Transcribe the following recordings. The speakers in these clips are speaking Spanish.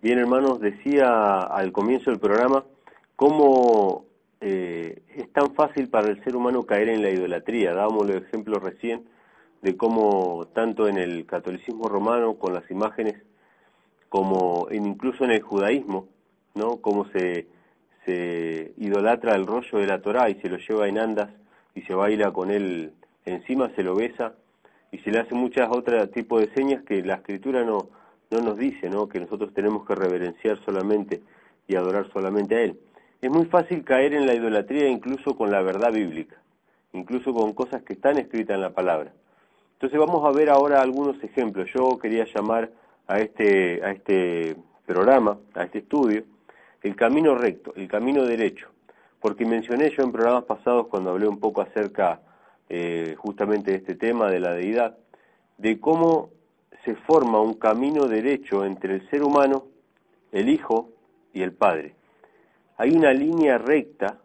Bien, hermanos, decía al comienzo del programa cómo es tan fácil para el ser humano caer en la idolatría. Dábamos los ejemplos recién de cómo tanto en el catolicismo romano con las imágenes como incluso en el judaísmo, ¿no? Cómo se idolatra el rollo de la Torá y se lo lleva en andas y se baila con él encima, se lo besa y se le hace muchas otras tipos de señas que la Escritura no nos dice, ¿no? Que nosotros tenemos que reverenciar solamente y adorar solamente a Él. Es muy fácil caer en la idolatría incluso con la verdad bíblica, incluso con cosas que están escritas en la palabra. Entonces vamos a ver ahora algunos ejemplos. Yo quería llamar a este programa, a este estudio, el camino recto, el camino derecho, porque mencioné yo en programas pasados cuando hablé un poco acerca justamente de este tema de la deidad, de cómo se forma un camino derecho entre el ser humano, el Hijo y el Padre. Hay una línea recta,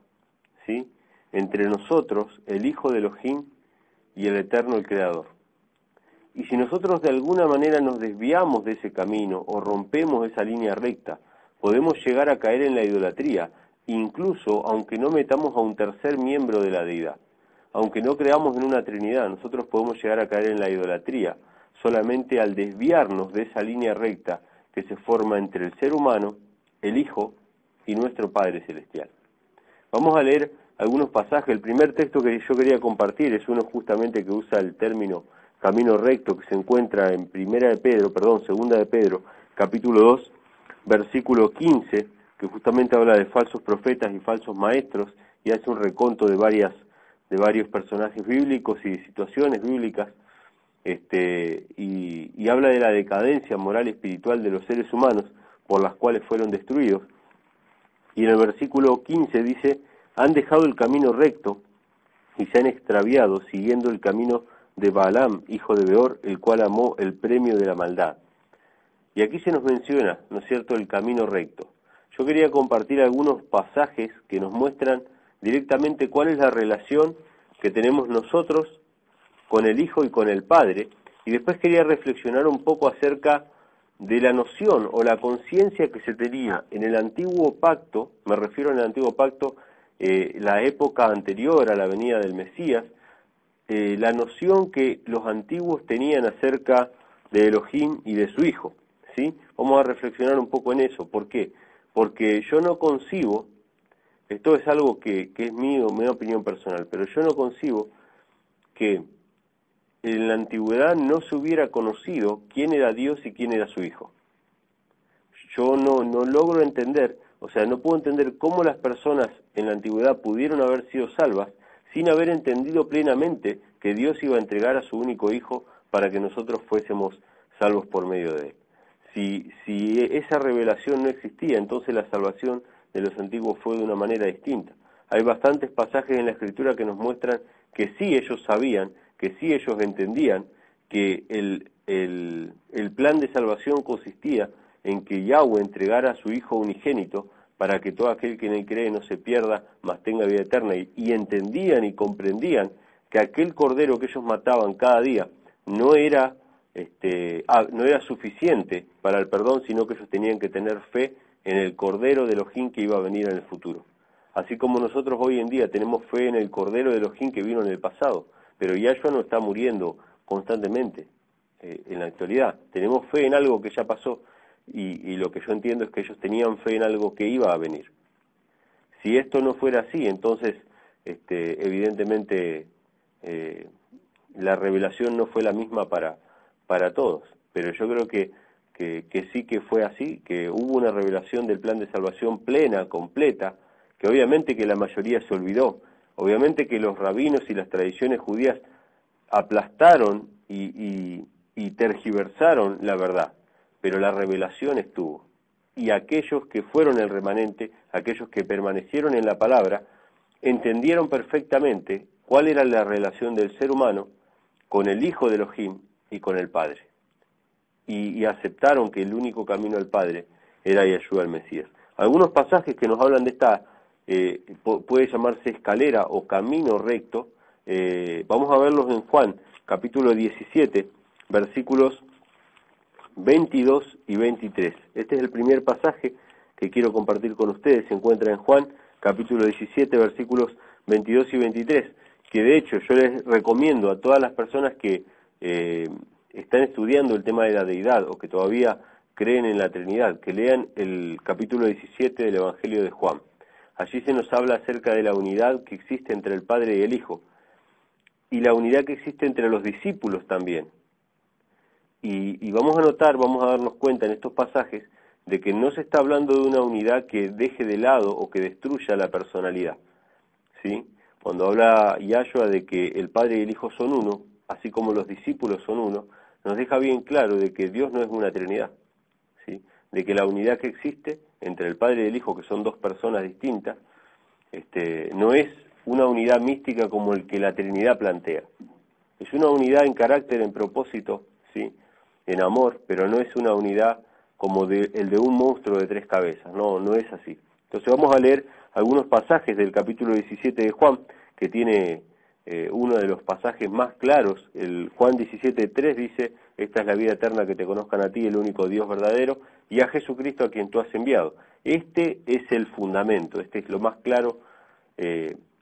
¿sí?, entre nosotros, el Hijo de Elohim y el Eterno, el Creador. Y si nosotros de alguna manera nos desviamos de ese camino o rompemos esa línea recta, podemos llegar a caer en la idolatría, incluso aunque no metamos a un tercer miembro de la deidad. Aunque no creamos en una Trinidad, nosotros podemos llegar a caer en la idolatría, solamente al desviarnos de esa línea recta que se forma entre el ser humano, el Hijo y nuestro Padre Celestial. Vamos a leer algunos pasajes. El primer texto que yo quería compartir es uno justamente que usa el término camino recto, que se encuentra en Segunda de Pedro, capítulo 2, versículo 15, que justamente habla de falsos profetas y falsos maestros, y hace un reconto de varios personajes bíblicos y situaciones bíblicas, y habla de la decadencia moral y espiritual de los seres humanos por las cuales fueron destruidos. Y en el versículo 15 dice: han dejado el camino recto y se han extraviado siguiendo el camino de Balaam, hijo de Beor, el cual amó el premio de la maldad. Y aquí se nos menciona, ¿no es cierto?, el camino recto. Yo quería compartir algunos pasajes que nos muestran directamente cuál es la relación que tenemos nosotros con el Hijo y con el Padre, y después quería reflexionar un poco acerca de la noción o la conciencia que se tenía en el Antiguo Pacto, me refiero en el Antiguo Pacto, la época anterior a la venida del Mesías, la noción que los antiguos tenían acerca de Elohim y de su Hijo, ¿sí? Vamos a reflexionar un poco en eso. ¿Por qué? Porque yo no concibo, esto es algo que es mi opinión personal, pero yo no concibo que en la antigüedad no se hubiera conocido quién era Dios y quién era su Hijo. Yo no logro entender, o sea, no puedo entender cómo las personas en la antigüedad pudieron haber sido salvas sin haber entendido plenamente que Dios iba a entregar a su único Hijo para que nosotros fuésemos salvos por medio de Él. Si esa revelación no existía, entonces la salvación de los antiguos fue de una manera distinta. Hay bastantes pasajes en la Escritura que nos muestran que sí ellos sabían, que sí ellos entendían que el plan de salvación consistía en que Yahweh entregara a su Hijo unigénito para que todo aquel que en él cree no se pierda, mas tenga vida eterna. Y entendían y comprendían que aquel cordero que ellos mataban cada día no era suficiente para el perdón, sino que ellos tenían que tener fe en el cordero de Elohim que iba a venir en el futuro. Así como nosotros hoy en día tenemos fe en el cordero de Elohim que vino en el pasado, pero Yahshua no está muriendo constantemente en la actualidad. Tenemos fe en algo que ya pasó, y lo que yo entiendo es que ellos tenían fe en algo que iba a venir. Si esto no fuera así, entonces evidentemente la revelación no fue la misma para todos, pero yo creo que sí que fue así, que hubo una revelación del plan de salvación plena, completa, que obviamente que la mayoría se olvidó, obviamente que los rabinos y las tradiciones judías aplastaron y tergiversaron la verdad, pero la revelación estuvo. Y aquellos que fueron el remanente, aquellos que permanecieron en la palabra, entendieron perfectamente cuál era la relación del ser humano con el Hijo de Elohim y con el Padre. Y aceptaron que el único camino al Padre era Yeshua el Mesías. Algunos pasajes que nos hablan de esta, puede llamarse escalera o camino recto, vamos a verlos en Juan, capítulo 17, versículos 22 y 23. Este es el primer pasaje que quiero compartir con ustedes. Se encuentra en Juan, capítulo 17, versículos 22 y 23, que de hecho yo les recomiendo a todas las personas que están estudiando el tema de la deidad o que todavía creen en la Trinidad, que lean el capítulo 17 del Evangelio de Juan. Allí se nos habla acerca de la unidad que existe entre el Padre y el Hijo, y la unidad que existe entre los discípulos también. Y vamos a notar, vamos a darnos cuenta en estos pasajes de que no se está hablando de una unidad que deje de lado o que destruya la personalidad, ¿sí? Cuando habla Yahshua de que el Padre y el Hijo son uno, así como los discípulos son uno, nos deja bien claro de que Dios no es una Trinidad, ¿sí? De que la unidad que existe entre el Padre y el Hijo, que son dos personas distintas, no es una unidad mística como el que la Trinidad plantea. Es una unidad en carácter, en propósito, ¿sí? En amor, pero no es una unidad como el de un monstruo de tres cabezas. No es así. Entonces vamos a leer algunos pasajes del capítulo 17 de Juan, que tiene uno de los pasajes más claros. El Juan 17:3 dice: esta es la vida eterna, que te conozcan a ti, el único Dios verdadero, y a Jesucristo, a quien tú has enviado. Este es el fundamento, este es lo más claro,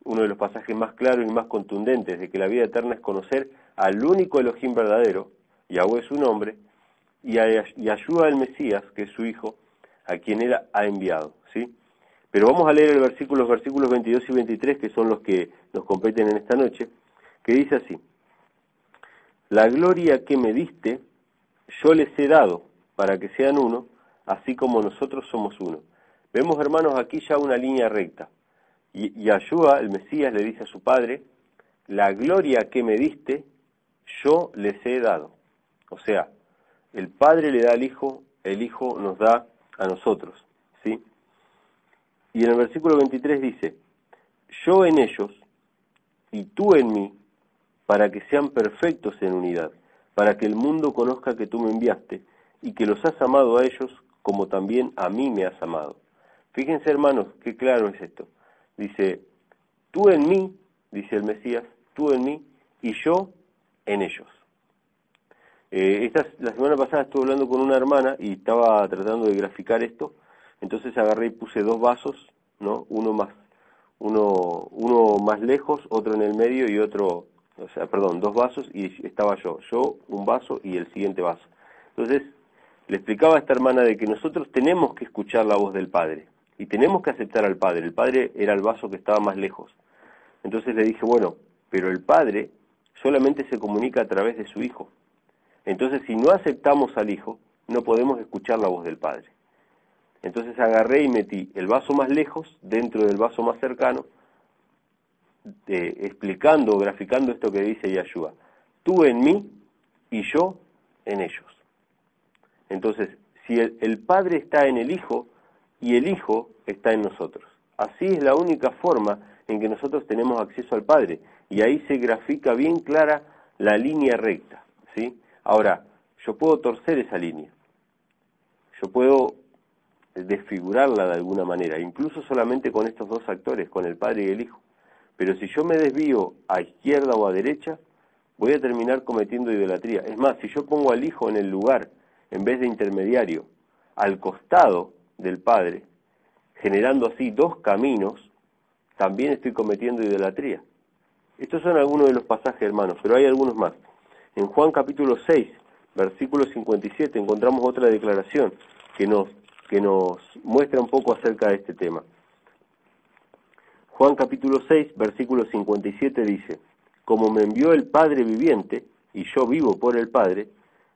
uno de los pasajes más claros y más contundentes de que la vida eterna es conocer al único Elohim verdadero, Yahweh es su nombre, y a Yahshua el Mesías, que es su Hijo, a quien Él ha enviado, ¿sí? Pero vamos a leer los versículos 22 y 23, que son los que nos competen en esta noche, que dice así: la gloria que me diste, yo les he dado, para que sean uno, así como nosotros somos uno. Vemos, hermanos, aquí ya una línea recta. Y Yahshua, el Mesías, le dice a su Padre: la gloria que me diste, yo les he dado. O sea, el Padre le da al Hijo, el Hijo nos da a nosotros, ¿sí? Y en el versículo 23 dice: yo en ellos y tú en mí, para que sean perfectos en unidad, para que el mundo conozca que tú me enviaste y que los has amado a ellos como también a mí me has amado. Fíjense, hermanos, qué claro es esto. Dice: tú en mí, dice el Mesías, tú en mí y yo en ellos. La semana pasada estuve hablando con una hermana y estaba tratando de graficar esto. Entonces agarré y puse dos vasos, ¿no? Uno más lejos, otro en el medio y otro, dos vasos, y estaba yo, un vaso y el siguiente vaso. Entonces le explicaba a esta hermana de que nosotros tenemos que escuchar la voz del Padre y tenemos que aceptar al Padre. El Padre era el vaso que estaba más lejos. Entonces le dije: bueno, pero el Padre solamente se comunica a través de su Hijo. Entonces, si no aceptamos al Hijo, no podemos escuchar la voz del Padre. Entonces agarré y metí el vaso más lejos dentro del vaso más cercano, explicando, graficando esto que dice Yahshua: tú en mí y yo en ellos. Entonces, si el Padre está en el Hijo y el Hijo está en nosotros. Así es la única forma en que nosotros tenemos acceso al Padre. Y ahí se grafica bien clara la línea recta, ¿sí? Ahora, yo puedo torcer esa línea. Yo puedo desfigurarla de alguna manera, incluso solamente con estos dos actores, con el Padre y el Hijo. Pero si yo me desvío a izquierda o a derecha, voy a terminar cometiendo idolatría. Es más, si yo pongo al Hijo en el lugar, en vez de intermediario, al costado del Padre, generando así dos caminos, también estoy cometiendo idolatría. Estos son algunos de los pasajes, hermanos, pero hay algunos más. En Juan capítulo 6, versículo 57, encontramos otra declaración que nos muestra un poco acerca de este tema. Juan capítulo 6, versículo 57 dice: como me envió el Padre viviente, y yo vivo por el Padre,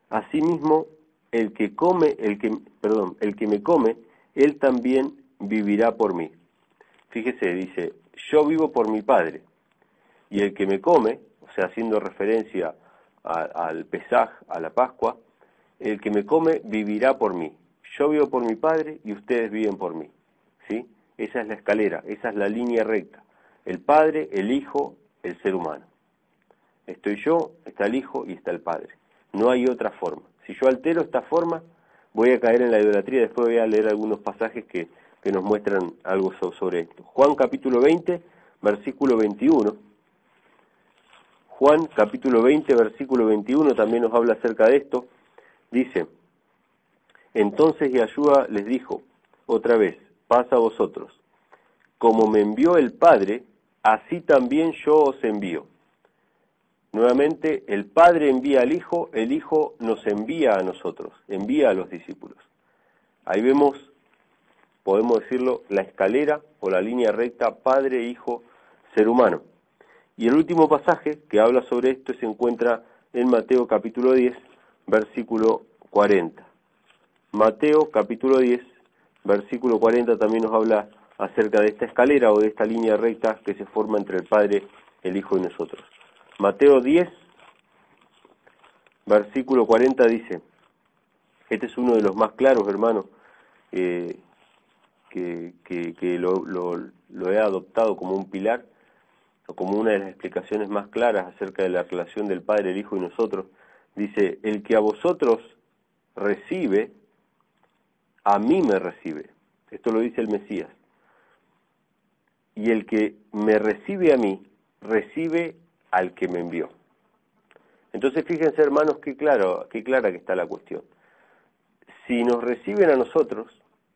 asimismo el que me come, él también vivirá por mí. Fíjese, dice: yo vivo por mi Padre, y el que me come, o sea, haciendo referencia al Pesaj, a la Pascua, el que me come vivirá por mí. Yo vivo por mi Padre y ustedes viven por mí, ¿sí? Esa es la escalera, esa es la línea recta. El Padre, el Hijo, el ser humano. Estoy yo, está el Hijo y está el Padre. No hay otra forma. Si yo altero esta forma, voy a caer en la idolatría. Después voy a leer algunos pasajes que nos muestran algo sobre esto. Juan capítulo 20, versículo 21. Juan capítulo 20, versículo 21 también nos habla acerca de esto. Dice: Entonces Yahshua les dijo, otra vez, paz a vosotros. Como me envió el Padre, así también yo os envío. Nuevamente, el Padre envía al Hijo, el Hijo nos envía a nosotros, envía a los discípulos. Ahí vemos, podemos decirlo, la escalera o la línea recta Padre, Hijo, ser humano. Y el último pasaje que habla sobre esto se encuentra en Mateo capítulo 10, versículo 40. Mateo capítulo 10, versículo 40 también nos habla acerca de esta escalera o de esta línea recta que se forma entre el Padre, el Hijo y nosotros. Mateo 10, versículo 40 dice, este es uno de los más claros, hermano, que lo he adoptado como un pilar, o como una de las explicaciones más claras acerca de la relación del Padre, el Hijo y nosotros. Dice, el que a vosotros recibe, a mí me recibe. Esto lo dice el Mesías. Y el que me recibe a mí, recibe al que me envió. Entonces fíjense, hermanos, qué clara que está la cuestión. Si nos reciben a nosotros,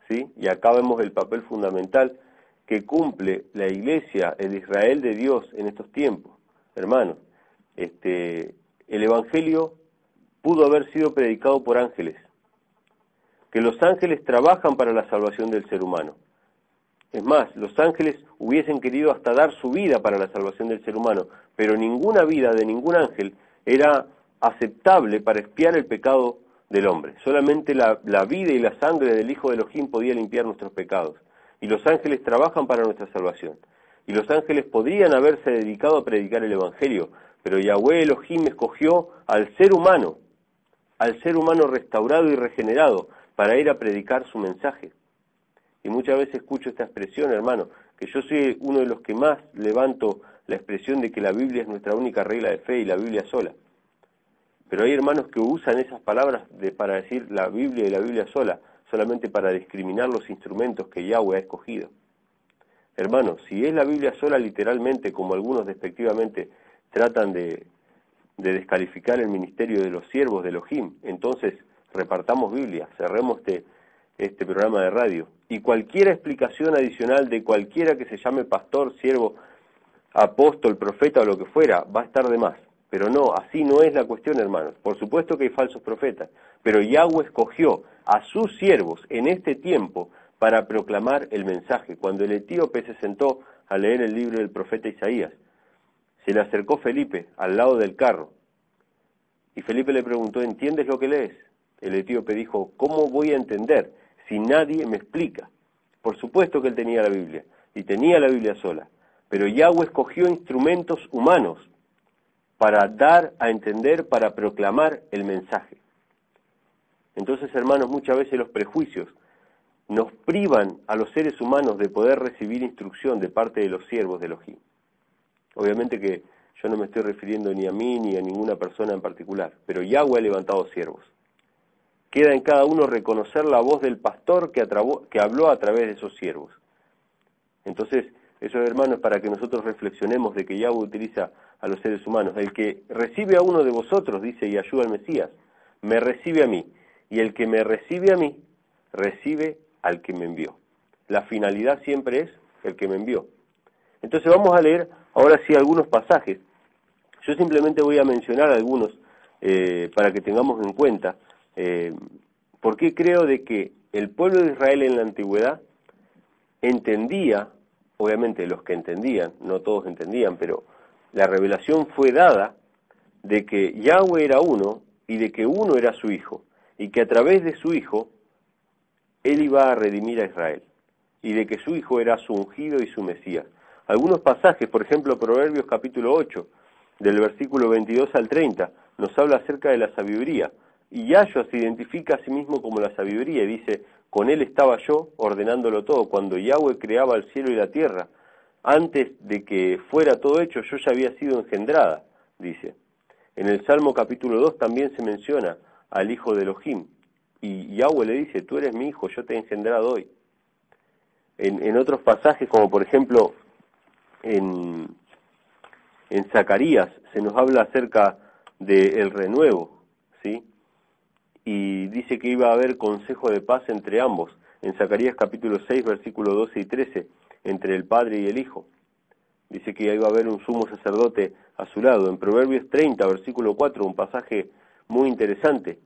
¿sí? Y acá vemos el papel fundamental que cumple la Iglesia, el Israel de Dios en estos tiempos. Hermanos, el Evangelio pudo haber sido predicado por ángeles, que los ángeles trabajan para la salvación del ser humano. Es más, los ángeles hubiesen querido hasta dar su vida para la salvación del ser humano, pero ninguna vida de ningún ángel era aceptable para expiar el pecado del hombre. Solamente la vida y la sangre del Hijo de Elohim podía limpiar nuestros pecados. Y los ángeles trabajan para nuestra salvación. Y los ángeles podrían haberse dedicado a predicar el Evangelio, pero Yahweh Elohim escogió al ser humano restaurado y regenerado, para ir a predicar su mensaje. Y muchas veces escucho esta expresión, hermano, que yo soy uno de los que más levanto la expresión de que la Biblia es nuestra única regla de fe y la Biblia sola. Pero hay hermanos que usan esas palabras para decir la Biblia y la Biblia sola, solamente para discriminar los instrumentos que Yahweh ha escogido. Hermanos, si es la Biblia sola literalmente, como algunos despectivamente tratan de descalificar el ministerio de los siervos de Elohim, entonces repartamos Biblia, cerremos este programa de radio. Y cualquier explicación adicional de cualquiera que se llame pastor, siervo, apóstol, profeta o lo que fuera, va a estar de más. Pero no, así no es la cuestión, hermanos. Por supuesto que hay falsos profetas, pero Yahweh escogió a sus siervos en este tiempo para proclamar el mensaje. Cuando el etíope se sentó a leer el libro del profeta Isaías, se le acercó Felipe al lado del carro, y Felipe le preguntó, ¿entiendes lo que lees? El etíope dijo, ¿cómo voy a entender si nadie me explica? Por supuesto que él tenía la Biblia, y tenía la Biblia sola, pero Yahweh escogió instrumentos humanos para dar a entender, para proclamar el mensaje. Entonces, hermanos, muchas veces los prejuicios nos privan a los seres humanos de poder recibir instrucción de parte de los siervos de Elohim. Obviamente que yo no me estoy refiriendo ni a mí ni a ninguna persona en particular, pero Yahweh ha levantado siervos. Queda en cada uno reconocer la voz del pastor que habló a través de esos siervos. Entonces, eso, hermanos, para que nosotros reflexionemos de que Yahweh utiliza a los seres humanos. El que recibe a uno de vosotros, dice Yahshua el Mesías, me recibe a mí, y el que me recibe a mí, recibe al que me envió. La finalidad siempre es el que me envió. Entonces vamos a leer ahora sí algunos pasajes. Yo simplemente voy a mencionar algunos para que tengamos en cuenta porque creo de que el pueblo de Israel en la antigüedad entendía, obviamente los que entendían, no todos entendían, pero la revelación fue dada de que Yahweh era uno y de que uno era su hijo, y que a través de su hijo él iba a redimir a Israel, y de que su hijo era su ungido y su Mesías. Algunos pasajes, por ejemplo, Proverbios capítulo 8, del versículo 22 al 30, nos habla acerca de la sabiduría, y Yahshua se identifica a sí mismo como la sabiduría, y dice, con él estaba yo ordenándolo todo, cuando Yahweh creaba el cielo y la tierra, antes de que fuera todo hecho, yo ya había sido engendrada, dice. En el Salmo capítulo 2 también se menciona al hijo de Elohim, y Yahweh le dice, tú eres mi hijo, yo te he engendrado hoy. En otros pasajes, como por ejemplo en Zacarías, se nos habla acerca del renuevo, ¿sí? y dice que iba a haber consejo de paz entre ambos, en Zacarías capítulo 6, versículos 12 y 13, entre el Padre y el Hijo. Dice que iba a haber un sumo sacerdote a su lado. En Proverbios 30, versículo 4, un pasaje muy interesante.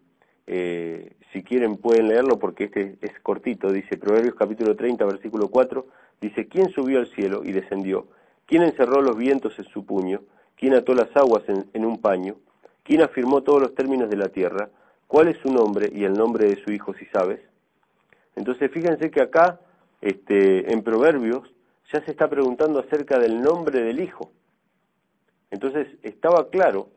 Si quieren pueden leerlo porque este es cortito. Dice Proverbios capítulo 30, versículo 4, dice: ¿Quién subió al cielo y descendió? ¿Quién encerró los vientos en su puño? ¿Quién ató las aguas en un paño? ¿Quién afirmó todos los términos de la tierra? ¿Cuál es su nombre y el nombre de su hijo, si sabes? Entonces fíjense que acá, en Proverbios, ya se está preguntando acerca del nombre del hijo. Entonces estaba claro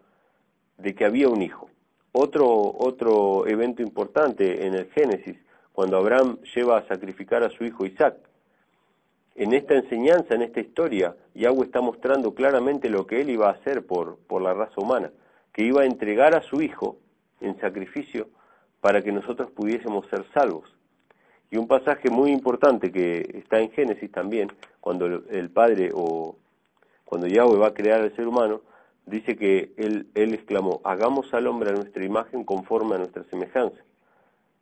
de que había un hijo. Otro evento importante en el Génesis, cuando Abraham lleva a sacrificar a su hijo Isaac. En esta enseñanza, en esta historia, Yahweh está mostrando claramente lo que él iba a hacer por la raza humana, que iba a entregar a su hijo en sacrificio para que nosotros pudiésemos ser salvos. Y un pasaje muy importante que está en Génesis también, cuando el Padre o cuando Yahweh va a crear al ser humano, dice que él exclamó: hagamos al hombre a nuestra imagen conforme a nuestra semejanza.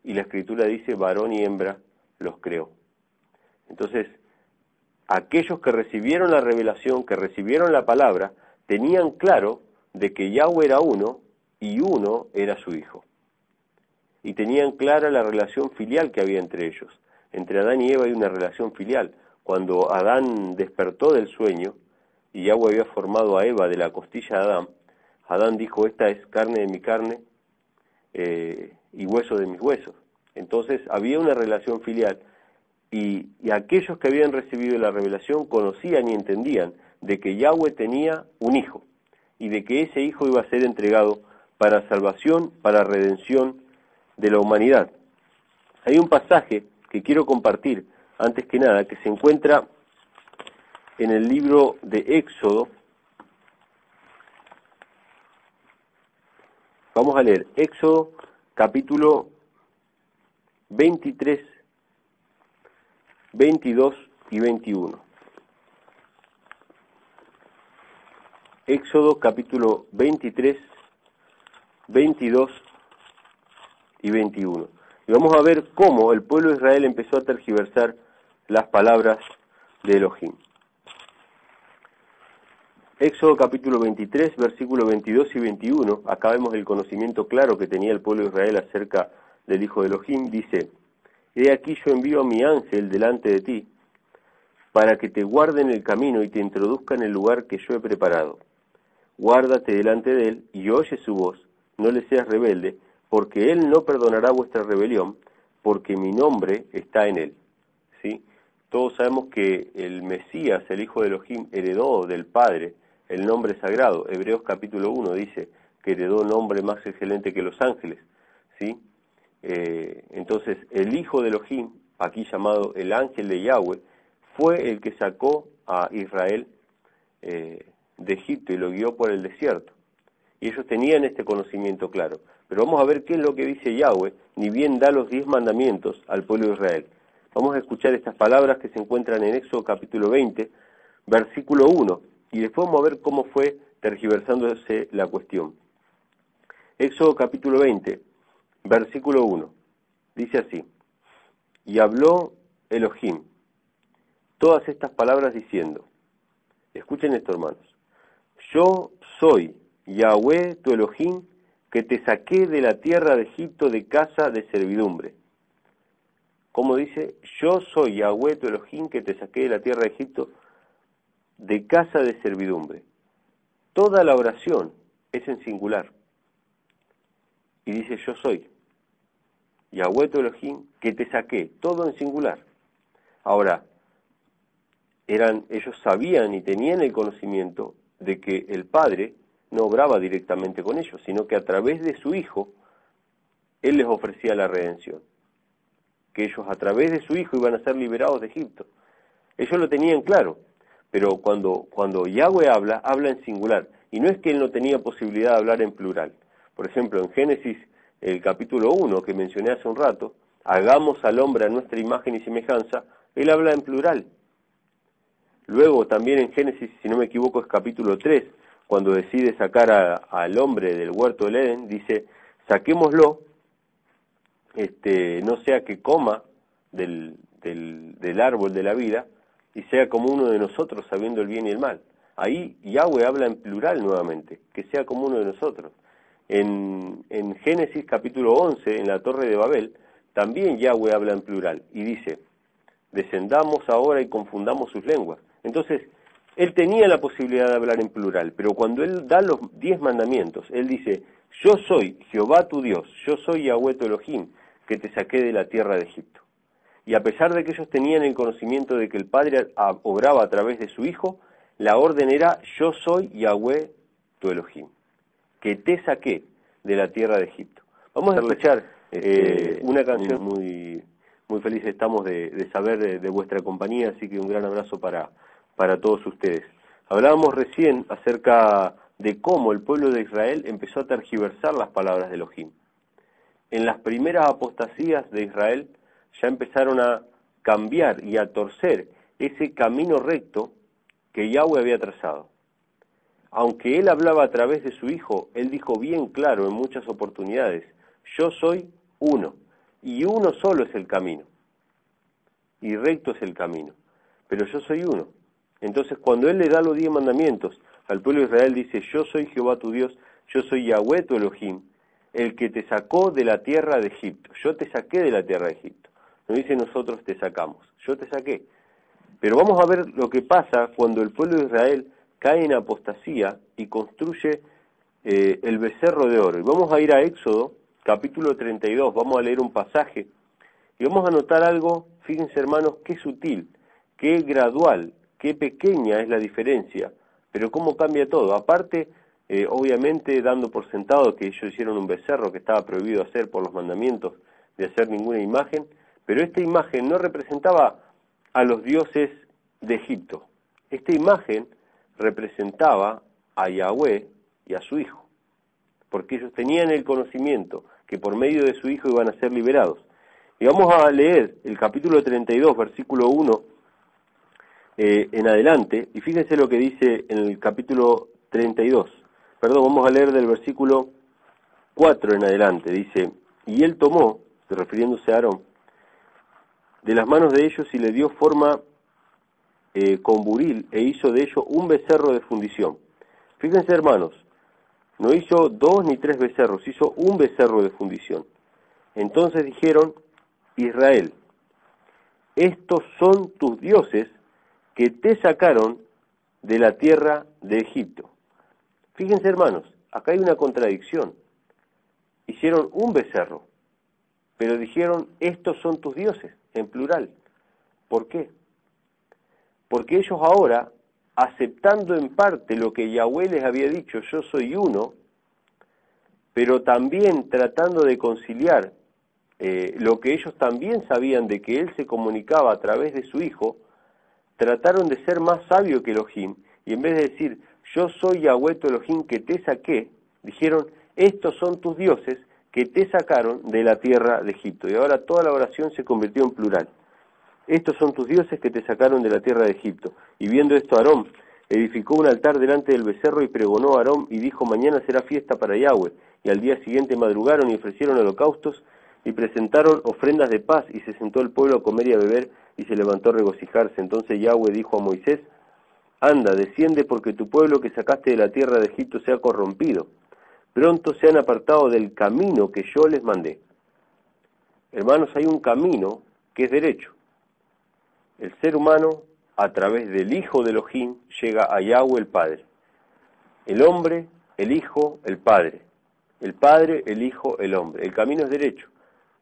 Y la Escritura dice: varón y hembra los creó. Entonces, aquellos que recibieron la revelación, que recibieron la palabra, tenían claro de que Yahweh era uno y uno era su hijo. Y tenían clara la relación filial que había entre ellos. Entre Adán y Eva hay una relación filial. Cuando Adán despertó del sueño y Yahweh había formado a Eva de la costilla de Adán, Adán dijo: esta es carne de mi carne y hueso de mis huesos. Entonces había una relación filial y aquellos que habían recibido la revelación conocían y entendían de que Yahweh tenía un hijo y de que ese hijo iba a ser entregado para salvación, para redención de la humanidad. Hay un pasaje que quiero compartir, antes que nada, que se encuentra en el libro de Éxodo. Vamos a leer Éxodo capítulo 23, 22 y 21. Éxodo capítulo 23, 22 y 21. Y vamos a ver cómo el pueblo de Israel empezó a tergiversar las palabras de Elohim. Éxodo capítulo 23, versículos 22 y 21, acá vemos el conocimiento claro que tenía el pueblo de Israel acerca del Hijo de Elohim. Dice: he aquí yo envío a mi ángel delante de ti, para que te guarde en el camino y te introduzca en el lugar que yo he preparado. Guárdate delante de él y oye su voz, no le seas rebelde, porque él no perdonará vuestra rebelión, porque mi nombre está en él. ¿Sí? Todos sabemos que el Mesías, el Hijo de Elohim, heredó del Padre el nombre sagrado. Hebreos capítulo 1 dice que heredó nombre más excelente que los ángeles. ¿Sí? Entonces, el Hijo de Elohim, aquí llamado el ángel de Yahweh, fue el que sacó a Israel de Egipto y lo guió por el desierto. Y ellos tenían este conocimiento claro. Pero vamos a ver qué es lo que dice Yahweh, ni bien da los 10 mandamientos al pueblo de Israel. Vamos a escuchar estas palabras que se encuentran en Éxodo capítulo 20, versículo 1, y después vamos a ver cómo fue tergiversándose la cuestión. Éxodo capítulo 20, versículo 1, dice así: y habló Elohim todas estas palabras diciendo, escuchen esto, hermanos: yo soy Yahweh tu Elohim, que te saqué de la tierra de Egipto de casa de servidumbre. ¿Cómo dice? Yo soy Yahweh tu Elohim, que te saqué de la tierra de Egipto de casa de servidumbre. Toda la oración es en singular. Y dice: yo soy Yahweh tu Elohim, que te saqué, todo en singular. Ahora, ellos sabían y tenían el conocimiento de que el Padre no obraba directamente con ellos, sino que a través de su Hijo, Él les ofrecía la redención. Que ellos a través de su Hijo iban a ser liberados de Egipto. Ellos lo tenían claro, pero cuando Yahweh habla en singular. Y no es que Él no tenía posibilidad de hablar en plural. Por ejemplo, en Génesis, el capítulo 1, que mencioné hace un rato, hagamos al hombre a nuestra imagen y semejanza, Él habla en plural. Luego también en Génesis, si no me equivoco, es capítulo 3, cuando decide sacar al hombre del huerto del Edén, dice: saquémoslo no sea que coma del árbol de la vida y sea como uno de nosotros sabiendo el bien y el mal. Ahí Yahweh habla en plural nuevamente, que sea como uno de nosotros. En Génesis capítulo 11, en la Torre de Babel, también Yahweh habla en plural y dice, descendamos ahora y confundamos sus lenguas. Entonces, él tenía la posibilidad de hablar en plural, pero cuando él da los 10 mandamientos, él dice, yo soy Jehová tu Dios, yo soy Yahweh tu Elohim, que te saqué de la tierra de Egipto. Y a pesar de que ellos tenían el conocimiento de que el Padre obraba a través de su Hijo, la orden era, yo soy Yahweh tu Elohim, que te saqué de la tierra de Egipto. Vamos a escuchar una canción muy feliz estamos de saber de vuestra compañía, así que un gran abrazo para todos ustedes. Hablábamos recién acerca de cómo el pueblo de Israel empezó a tergiversar las palabras de Elohim. En las primeras apostasías de Israel ya empezaron a cambiar y a torcer ese camino recto que Yahweh había trazado. Aunque él hablaba a través de su Hijo, él dijo bien claro en muchas oportunidades, yo soy uno, y uno solo es el camino, y recto es el camino, pero yo soy uno. Entonces cuando él le da los 10 mandamientos al pueblo de Israel, dice, yo soy Jehová tu Dios, yo soy Yahweh tu Elohim, el que te sacó de la tierra de Egipto. Yo te saqué de la tierra de Egipto. No dice nosotros te sacamos, yo te saqué. Pero vamos a ver lo que pasa cuando el pueblo de Israel cae en apostasía y construye el becerro de oro. Y vamos a ir a Éxodo, capítulo 32, vamos a leer un pasaje, y vamos a notar algo, fíjense hermanos, qué sutil, qué gradual, qué pequeña es la diferencia, pero cómo cambia todo. Aparte, obviamente dando por sentado que ellos hicieron un becerro que estaba prohibido hacer por los mandamientos de hacer ninguna imagen, pero esta imagen no representaba a los dioses de Egipto. Esta imagen representaba a Yahweh y a su Hijo, porque ellos tenían el conocimiento que por medio de su Hijo iban a ser liberados. Y vamos a leer el capítulo 32, versículo 1 en adelante, y fíjense lo que dice en el capítulo 32. Perdón, vamos a leer del versículo 4 en adelante. Dice, y él tomó, refiriéndose a Aarón, de las manos de ellos y le dio forma con buril e hizo de ello un becerro de fundición. Fíjense hermanos, no hizo 2 ni 3 becerros, hizo un becerro de fundición. Entonces dijeron, Israel, estos son tus dioses que te sacaron de la tierra de Egipto. Fíjense hermanos, acá hay una contradicción. Hicieron un becerro, pero dijeron, estos son tus dioses, en plural. ¿Por qué? Porque ellos ahora, aceptando en parte lo que Yahweh les había dicho, yo soy uno, pero también tratando de conciliar lo que ellos también sabían de que él se comunicaba a través de su Hijo, trataron de ser más sabio que Elohim, y en vez de decir, yo soy Yahweh tu Elohim que te saqué, dijeron, estos son tus dioses que te sacaron de la tierra de Egipto. Y ahora toda la oración se convirtió en plural. Estos son tus dioses que te sacaron de la tierra de Egipto. Y viendo esto Aarón edificó un altar delante del becerro y pregonó a Aarón y dijo, mañana será fiesta para Yahweh. Y al día siguiente madrugaron y ofrecieron holocaustos y presentaron ofrendas de paz, y se sentó el pueblo a comer y a beber, y se levantó a regocijarse. Entonces Yahweh dijo a Moisés, anda, desciende, porque tu pueblo que sacaste de la tierra de Egipto se ha corrompido. Pronto se han apartado del camino que yo les mandé. Hermanos, hay un camino que es derecho. El ser humano, a través del Hijo de Elohim, llega a Yahweh el Padre. El hombre, el Hijo, el Padre. El Padre, el Hijo, el hombre. El camino es derecho.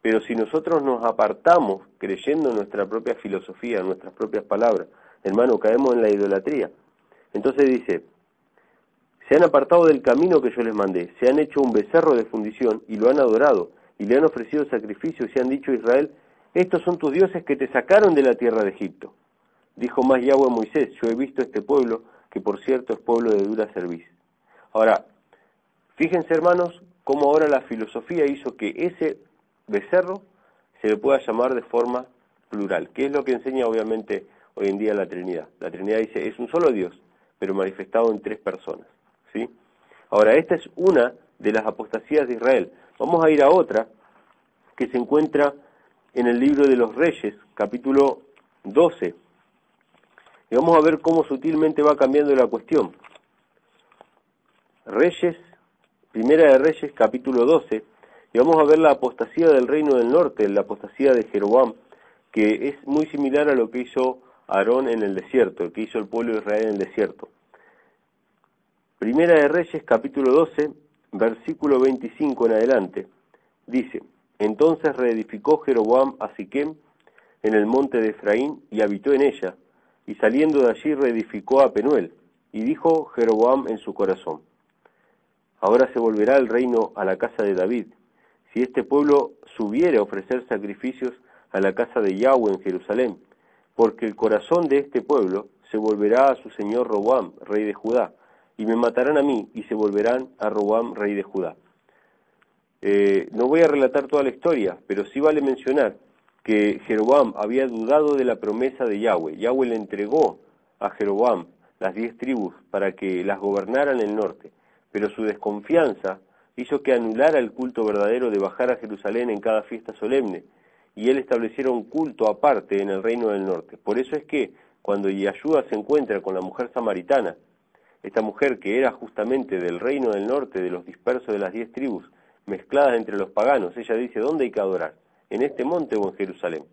Pero si nosotros nos apartamos creyendo en nuestra propia filosofía, en nuestras propias palabras, hermano, caemos en la idolatría. Entonces dice, se han apartado del camino que yo les mandé, se han hecho un becerro de fundición y lo han adorado, y le han ofrecido sacrificios y han dicho a Israel, estos son tus dioses que te sacaron de la tierra de Egipto. Dijo más Yahweh a Moisés, yo he visto este pueblo, que por cierto es pueblo de dura cerviz. Ahora, fíjense hermanos, cómo ahora la filosofía hizo que ese becerro se le pueda llamar de forma plural, que es lo que enseña obviamente hoy en día la Trinidad. La Trinidad dice, es un solo Dios, pero manifestado en 3 personas, ¿sí? Ahora, esta es una de las apostasías de Israel. Vamos a ir a otra, que se encuentra en el libro de los Reyes, capítulo 12. Y vamos a ver cómo sutilmente va cambiando la cuestión. Reyes, Primera de Reyes, capítulo 12, y vamos a ver la apostasía del reino del norte, la apostasía de Jeroboam, que es muy similar a lo que hizo Aarón en el desierto, el que hizo el pueblo de Israel en el desierto. Primera de Reyes, capítulo 12, versículo 25 en adelante, dice: Entonces reedificó Jeroboam a Siquem en el monte de Efraín y habitó en ella, y saliendo de allí reedificó a Penuel, y dijo Jeroboam en su corazón: Ahora se volverá el reino a la casa de David, si este pueblo subiere a ofrecer sacrificios a la casa de Yahweh en Jerusalén, porque el corazón de este pueblo se volverá a su señor Roboam, rey de Judá, y me matarán a mí, y se volverán a Roboam, rey de Judá. No voy a relatar toda la historia, pero sí vale mencionar que Jeroboam había dudado de la promesa de Yahweh. Yahweh le entregó a Jeroboam las 10 tribus para que las gobernaran en el norte, pero su desconfianza hizo que anulara el culto verdadero de bajar a Jerusalén en cada fiesta solemne, y él estableciera un culto aparte en el reino del norte. Por eso es que cuando Yahshua se encuentra con la mujer samaritana, esta mujer que era justamente del reino del norte, de los dispersos de las 10 tribus, mezcladas entre los paganos, ella dice: ¿dónde hay que adorar? ¿En este monte o en Jerusalén?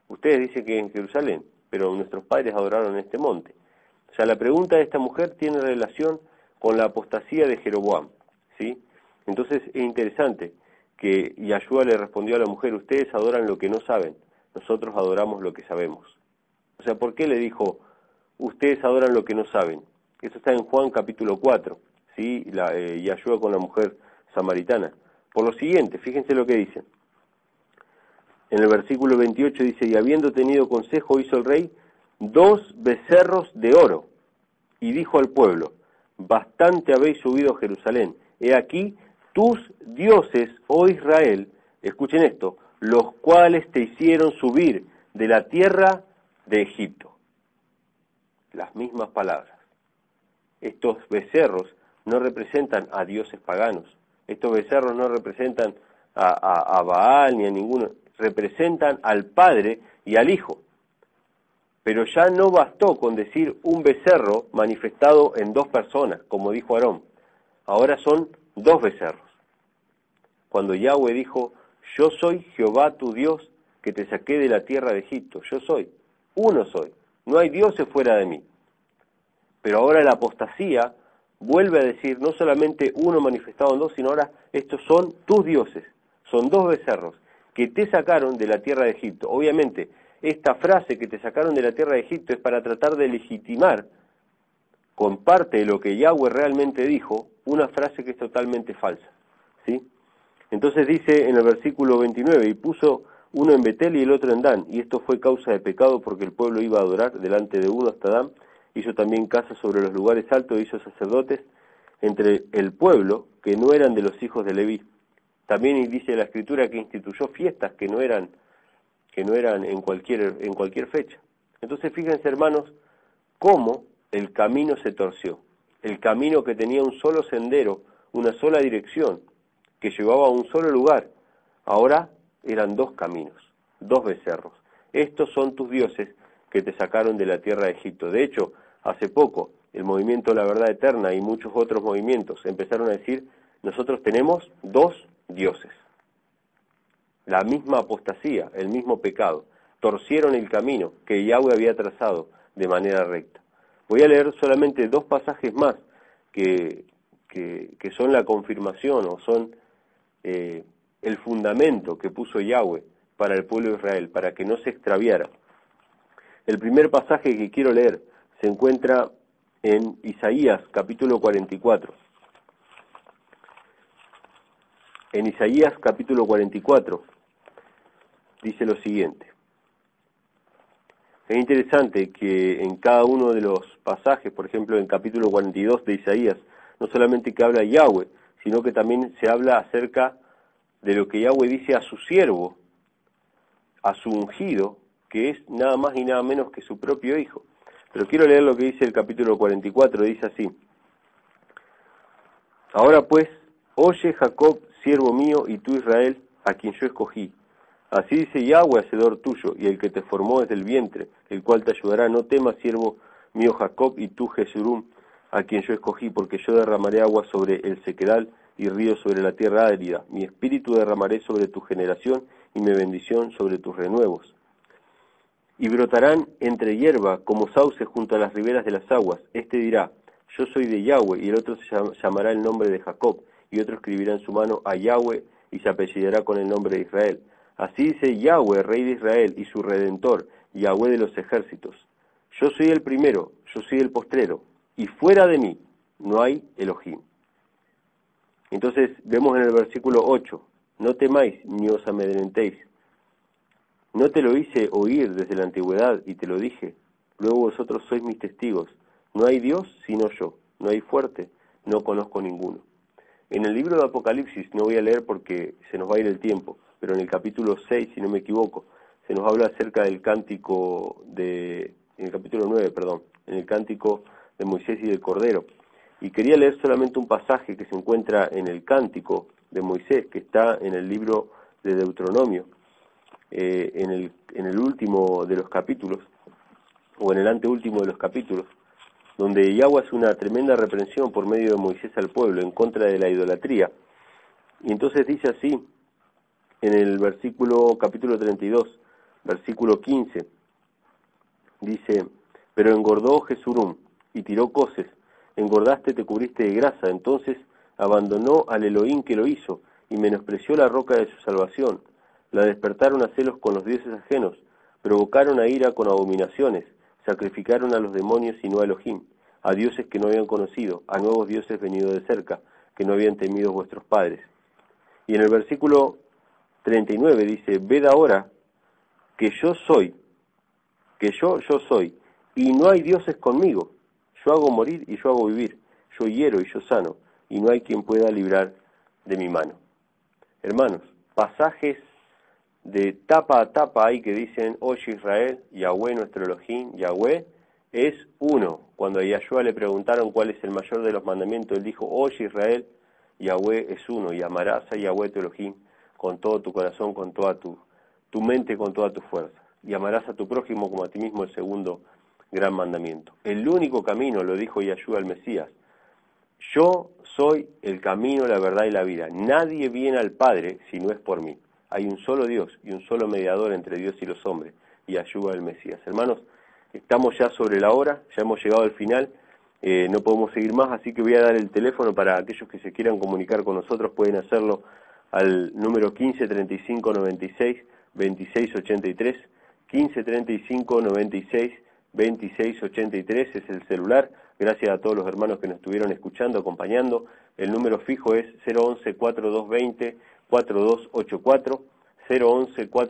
Ustedes dicen que en Jerusalén, pero nuestros padres adoraron en este monte. O sea, la pregunta de esta mujer tiene relación con la apostasía de Jeroboam, ¿sí? Entonces es interesante que Yahshua le respondió a la mujer: ustedes adoran lo que no saben, nosotros adoramos lo que sabemos. O sea, ¿por qué le dijo ustedes adoran lo que no saben? Eso está en Juan capítulo 4, ¿sí? Yahshua con la mujer samaritana. Por lo siguiente, fíjense lo que dice. En el versículo 28 dice: y habiendo tenido consejo hizo el rey 2 becerros de oro, y dijo al pueblo: bastante habéis subido a Jerusalén, he aquí tus dioses, oh Israel, escuchen esto, los cuales te hicieron subir de la tierra de Egipto. Las mismas palabras. Estos becerros no representan a dioses paganos, estos becerros no representan a Baal ni a ninguno, representan al Padre y al Hijo. Pero ya no bastó con decir un becerro manifestado en 2 personas, como dijo Aarón. Ahora son 2 becerros. Cuando Yahweh dijo: yo soy Jehová tu Dios, que te saqué de la tierra de Egipto. Yo soy, uno soy, no hay dioses fuera de mí. Pero ahora la apostasía vuelve a decir no solamente uno manifestado en 2, sino ahora estos son tus dioses. Son 2 becerros que te sacaron de la tierra de Egipto. Obviamente, esta frase que te sacaron de la tierra de Egipto es para tratar de legitimar, con parte de lo que Yahweh realmente dijo, una frase que es totalmente falsa, ¿sí? Entonces dice en el versículo 29, y puso uno en Betel y el otro en Dan, y esto fue causa de pecado porque el pueblo iba a adorar delante de uno hasta Dan. Hizo también casas sobre los lugares altos, hizo sacerdotes entre el pueblo que no eran de los hijos de Leví. También dice la Escritura que instituyó fiestas que no eran en cualquier fecha. Entonces fíjense, hermanos, cómo el camino se torció. El camino que tenía un solo sendero, una sola dirección, que llevaba a un solo lugar, ahora eran 2 caminos, 2 becerros. Estos son tus dioses que te sacaron de la tierra de Egipto. De hecho, hace poco, el movimiento La Verdad Eterna y muchos otros movimientos empezaron a decir: nosotros tenemos 2 dioses. La misma apostasía, el mismo pecado. Torcieron el camino que Yahweh había trazado de manera recta. Voy a leer solamente 2 pasajes más que son la confirmación o son el fundamento que puso Yahweh para el pueblo de Israel, para que no se extraviara. El primer pasaje que quiero leer se encuentra en Isaías capítulo 44. En Isaías capítulo 44 dice lo siguiente. Es interesante que en cada uno de los pasajes, por ejemplo en capítulo 42 de Isaías, no solamente que habla Yahweh, sino que también se habla acerca de lo que Yahweh dice a su siervo, a su ungido, que es nada más y nada menos que su propio hijo. Pero quiero leer lo que dice el capítulo 44, dice así: ahora pues, oye Jacob, siervo mío, y tú Israel, a quien yo escogí. Así dice Yahweh, hacedor tuyo, y el que te formó desde el vientre, el cual te ayudará. No temas, siervo mío Jacob, y tú Jesurum, a quien yo escogí, porque yo derramaré agua sobre el sequedal y río sobre la tierra árida. Mi espíritu derramaré sobre tu generación y mi bendición sobre tus renuevos. Y brotarán entre hierba como sauces junto a las riberas de las aguas. Este dirá, yo soy de Yahweh, y el otro se llamará el nombre de Jacob, y otro escribirá en su mano a Yahweh, y se apellidará con el nombre de Israel. Así dice Yahweh, Rey de Israel, y su Redentor, Yahweh de los ejércitos. Yo soy el primero, yo soy el postrero, y fuera de mí no hay Elohim. Entonces vemos en el versículo 8, no temáis ni os amedrentéis. No te lo hice oír desde la antigüedad y te lo dije. Luego vosotros sois mis testigos. No hay Dios sino yo. No hay fuerte, no conozco ninguno. En el libro de Apocalipsis, no voy a leer porque se nos va a ir el tiempo, pero en el capítulo 6, si no me equivoco, se nos habla acerca del cántico en el capítulo 9, perdón, en el cántico de Moisés y del Cordero. Y quería leer solamente un pasaje que se encuentra en el cántico de Moisés, que está en el libro de Deuteronomio, en el último de los capítulos, o en el anteúltimo de los capítulos, donde Yahweh hace una tremenda reprensión por medio de Moisés al pueblo en contra de la idolatría. Y entonces dice así, en el capítulo 32, versículo 15, dice, pero engordó Jesurum y tiró coces, engordaste, te cubriste de grasa, entonces abandonó al Elohim que lo hizo y menospreció la roca de su salvación. La despertaron a celos con los dioses ajenos, provocaron a ira con abominaciones, sacrificaron a los demonios y no a Elohim, a dioses que no habían conocido, a nuevos dioses venidos de cerca, que no habían temido vuestros padres. Y en el versículo 39 dice, ved ahora que yo soy, que yo soy, y no hay dioses conmigo. Yo hago morir y yo hago vivir, yo hiero y yo sano, y no hay quien pueda librar de mi mano. Hermanos, pasajes de tapa a tapa hay que dicen, oye Israel, Yahweh nuestro Elohim, Yahweh es uno. Cuando a Yahshua le preguntaron cuál es el mayor de los mandamientos, él dijo, oye Israel, Yahweh es uno, y amarás a Yahweh tu Elohim con todo tu corazón, con toda tu mente, con toda tu fuerza. Y amarás a tu prójimo como a ti mismo, el segundo gran mandamiento. El único camino, lo dijo Yahshua el Mesías, yo soy el camino, la verdad y la vida. Nadie viene al Padre si no es por mí. Hay un solo Dios y un solo mediador entre Dios y los hombres, Yahshua el Mesías. Hermanos, estamos ya sobre la hora, ya hemos llegado al final, no podemos seguir más, así que voy a dar el teléfono para aquellos que se quieran comunicar con nosotros, pueden hacerlo al número 15 35 96 26 83, 15 35 96 26 83 es el celular. Gracias a todos los hermanos que nos estuvieron escuchando, acompañando. El número fijo es 011 4220 4284, 011 4